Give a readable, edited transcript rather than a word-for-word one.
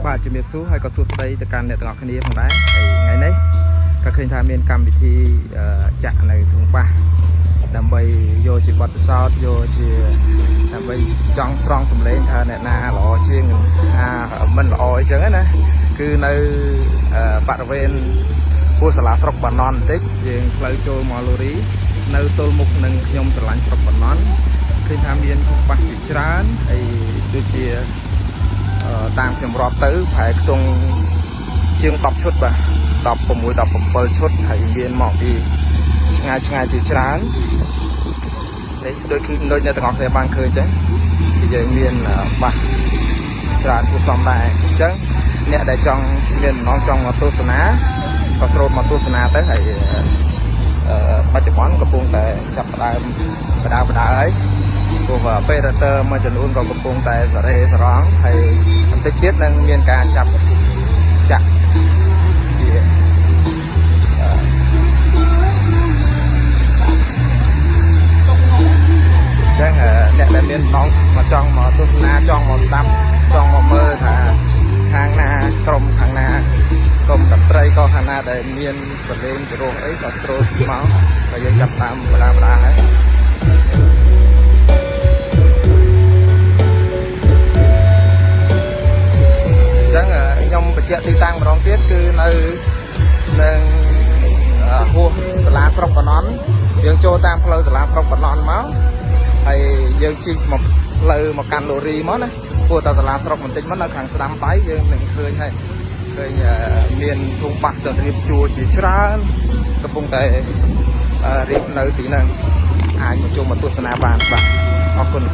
បាទជំរាបសួរហើយក៏សួស្តីទៅកាន់អ្នកទាំងអស់គ្នាផងដែរហើយថ្ងៃនេះក៏ឃើញថាមានកម្មវិធីចាក់នៅក្នុងប៉ះដើម្បីយកជាបទពិសោធន៍យកជាដើម្បីចង់ស្រង់សម្លេងថាអ្នកណាល្អជាងមិនល្អអីចឹងណាគឺនៅបរិវេណពោះសាលាស្រុកបាណន់បន្តិចយើងផ្លូវចូលមកលូរីនៅទល់មុខនឹងខ្ញុំស្រឡាញ់ស្រុកបាណន់ឃើញថាមានប៉ះជាច្រើនហើយដូចជាតាមខ្ញុំរាប់ទៅប្រហែលខ្ទង់ជាង10ឈុតបាទ16 17ឈុតហើយមានមកពីឆ្ងាយជាច្រើននេះដូចអ្នកទាំងអស់គ្នាបានឃើញចឹងគឺយើងមានបាសច្រើនគួរសមដែរអញ្ចឹងអ្នកដែលចង់មានបំណងចង់មកទស្សនាក៏ស្រូតមកទស្សនាទៅហើយបច្ចុប្បន្នកំពុងតែចាប់ផ្ដើមបដាហើយព្រោះពេលរ៉ាទ័រមួយចំនួនក៏កំពុងតែសរេសរងហើយបន្តិចទៀតនឹងមានការចាប់ចាក់ជាចឹងអ្នកដែលមានបំណងមកចង់មកទស្សនាចង់មកស្ដាប់ចង់មកមើលថាខាងណាក្រុមខាងណាកុំតន្ត្រីក៏ខាងណាដែលមានសលេងពិរោះអីក៏ស្រូតមកហើយយើងចាប់តាមបដាហើយខ្ញុំបញ្ជាក់ទីតាំងម្ដងទៀតគឺនៅនឹងហួសសាលាស្រុកបាណន់យើងចូលតាមផ្លូវសាលាស្រុកបាណន់មកហើយយើងជិះមកផ្លូវមកកាន់លូរីមកណាព្រោះតែសាលាស្រុកបន្តិចមកនៅខាងស្ដាំដៃយើងនឹងឃើញមានធុងបាសទៅរៀបជួរជាច្រើនកំពុងតែរៀបនៅទីហ្នឹងអាចមកចូលមកទស្សនាបានបាទអរគុណ